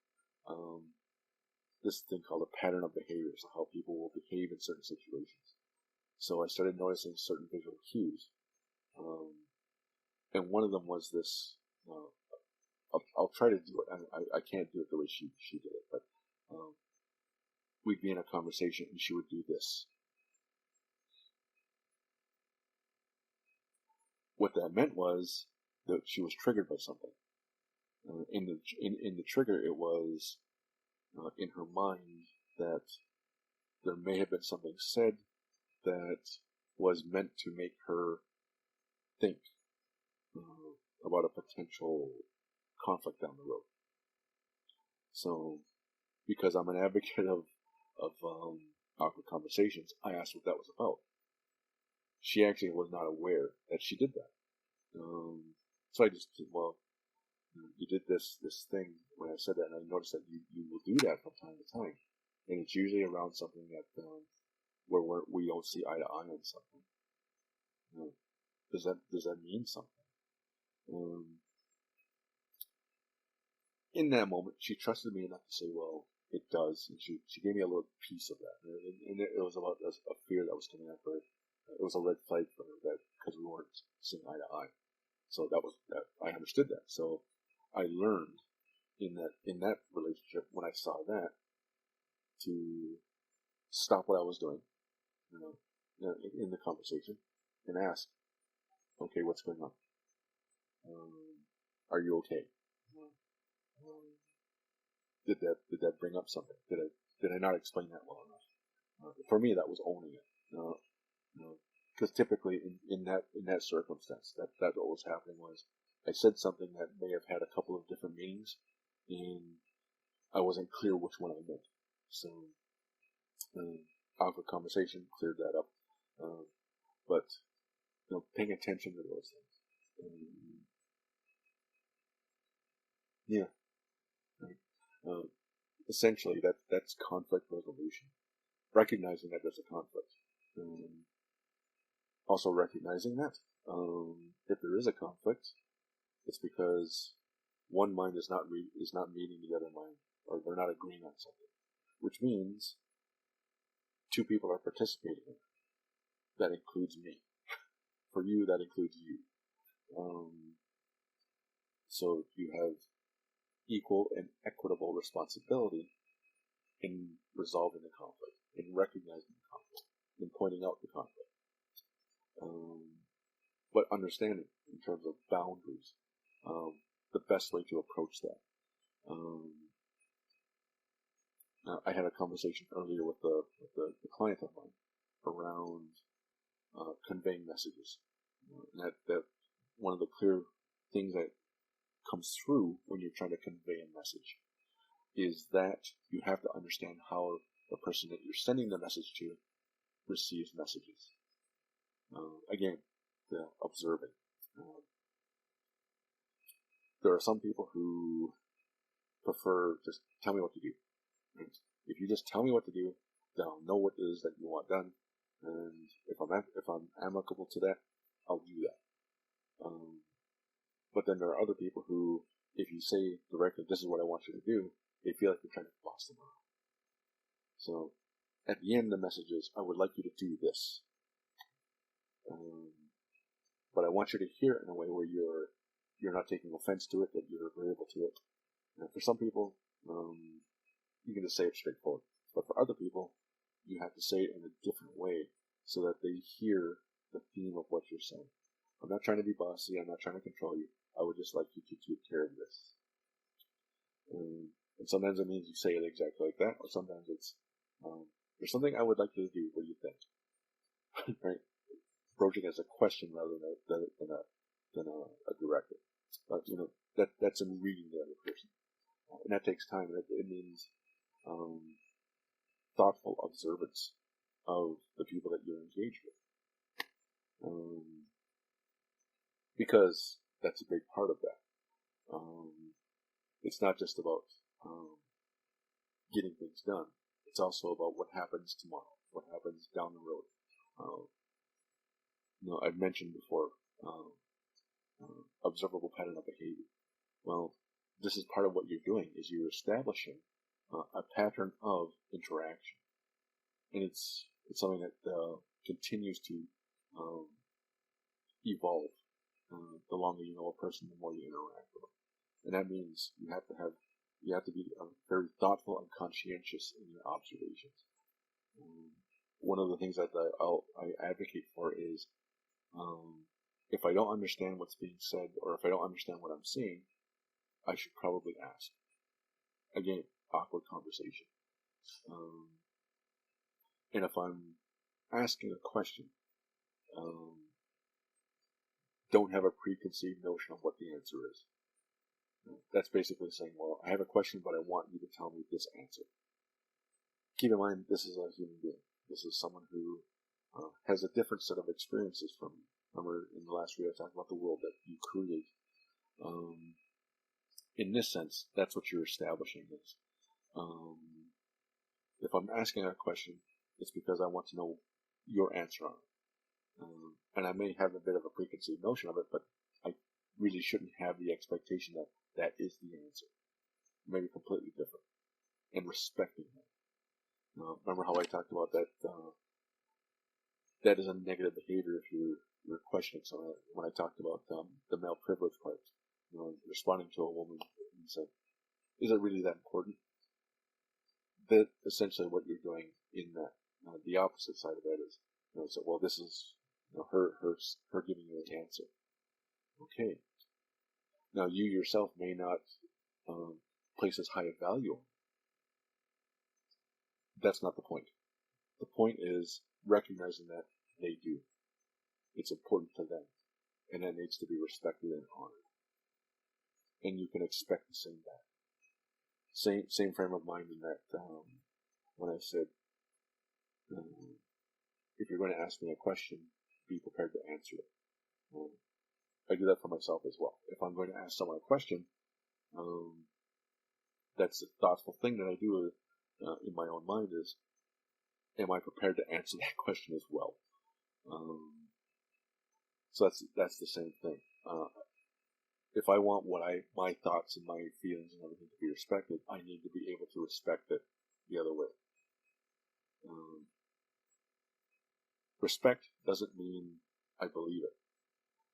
this thing called a pattern of behavior, so how people will behave in certain situations. So I started noticing certain visual cues. And one of them was this, I'll try to do it. I can't do it the way she did it, but we'd be in a conversation and she would do this. What that meant was that she was triggered by something. In the trigger, it was in her mind that there may have been something said that was meant to make her think about a potential conflict down the road. So, because I'm an advocate of awkward conversations, I asked what that was about. She actually was not aware that she did that. So I just said, well, you did this thing when I said that, and I noticed that you will do that from time to time, and it's usually around something that where we don't see eye to eye on something. Does that mean something? In that moment, she trusted me enough to say, well, it does, and she gave me a little piece of that, and it was about a fear that was coming up for her. it was a red flag for her that because we weren't seeing eye to eye. So that I understood that. So I learned in that relationship when I saw that to stop what I was doing, in the conversation and ask, okay, what's going on? Are you okay? Did that bring up something? Did I not explain that well enough? For me, that was owning it. Because typically in that circumstance, that what was happening was I said something that may have had a couple of different meanings, and I wasn't clear which one I meant. So, awkward conversation cleared that up. But paying attention to those things. Yeah. Right. Essentially, that's conflict resolution. Recognizing that there's a conflict. Also recognizing that if there is a conflict, it's because one mind is not meeting the other mind, or they're not agreeing on something, which means two people are participating in it. That includes me. For you, that includes you. So you have equal and equitable responsibility in resolving the conflict, in recognizing the conflict, in pointing out the conflict. But understanding in terms of boundaries, the best way to approach that. I had a conversation earlier with the client of mine around conveying messages. And that one of the clear things that comes through when you're trying to convey a message is that you have to understand how the person that you're sending the message to receives messages. Again, the observing. There are some people who prefer just tell me what to do. Right? If you just tell me what to do, then I'll know what it is that you want done, and if I'm amicable to that, I'll do that. But then there are other people who, if you say directly, "This is what I want you to do," they feel like you're trying to boss them around. So, at the end, the message is, "I would like you to do this," but I want you to hear it in a way where you're not taking offense to it, that you're agreeable to it. And for some people, you can just say it straightforward. But for other people, you have to say it in a different way so that they hear the theme of what you're saying. I'm not trying to be bossy. I'm not trying to control you. I would just like you to take care of this. And sometimes it means you say it exactly like that, or sometimes it's, there's something I would like you to do. What do you think? Right? Approaching as a question rather than a directive. But that's in reading the other person, and that takes time. It means thoughtful observance of the people that you're engaged with, because that's a big part of that. It's not just about getting things done. It's also about what happens tomorrow, what happens down the road. I've mentioned before observable pattern of behavior. Well, this is part of what you're doing, is you're establishing a pattern of interaction, and it's something that continues to evolve. The longer you know a person, the more you interact with them, and that means you have to be very thoughtful and conscientious in your observations. One of the things that I advocate for is, if I don't understand what's being said, or if I don't understand what I'm seeing, I should probably ask. Again, awkward conversation. And if I'm asking a question, don't have a preconceived notion of what the answer is. That's basically saying, well, I have a question, but I want you to tell me this answer. Keep in mind, this is a human being. This is someone who has a different set of experiences from you. Remember, in the last video, I talked about the world that you create. In this sense, that's what you're establishing is. If I'm asking a question, it's because I want to know your answer on it. And I may have a bit of a preconceived notion of it, but I really shouldn't have the expectation that that is the answer. Maybe completely different. And respecting that. Remember how I talked about that that is a negative behavior if you're questioning someone. When I talked about the male privilege part, responding to a woman and saying, "Is it really that important?" That essentially what you're doing in that. The opposite side of that is, so, well, this is her giving you an answer. Okay. Now you yourself may not place as high a value on it. That's not the point. The point is recognizing that they do. It's important to them, and that needs to be respected and honored. And you can expect the same back. Same frame of mind in that when I said, if you're going to ask me a question, be prepared to answer it. I do that for myself as well. If I'm going to ask someone a question, that's the thoughtful thing that I do in my own mind is, am I prepared to answer that question as well? So that's the same thing. If I want my thoughts and my feelings and everything to be respected, I need to be able to respect it the other way. Respect doesn't mean I believe it.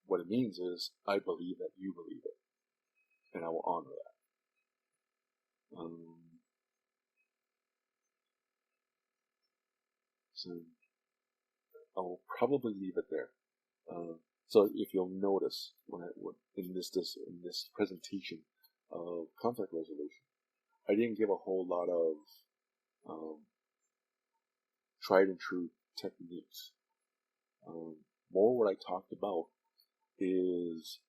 What it means is I believe that you believe it, and I will honor that. So I'll probably leave it there. So if you'll notice in this presentation of conflict resolution, I didn't give a whole lot of tried and true techniques. More what I talked about is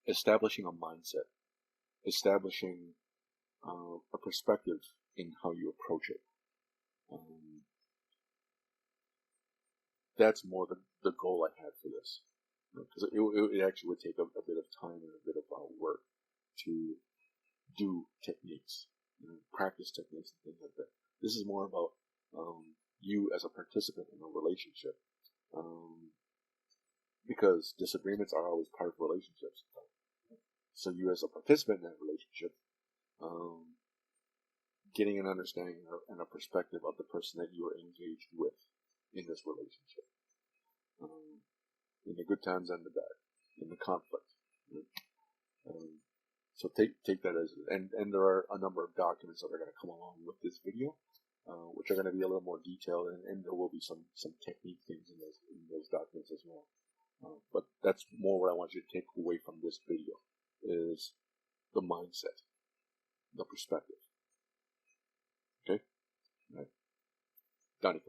establishing a mindset, establishing a perspective in how you approach it. That's more the goal I had for this, because it actually would take a bit of time and a bit of work to do techniques, practice techniques and things like that. This is more about you as a participant in a relationship, because disagreements are always part of relationships. So you as a participant in that relationship, getting an understanding and a perspective of the person that you are engaged with in this relationship, in the good times and the bad, in the conflict. So take that as, and there are a number of documents that are going to come along with this video, which are going to be a little more detailed, and there will be some technique things in those documents as well. But that's more what I want you to take away from this video is the mindset, the perspective. Okay? All right. Done.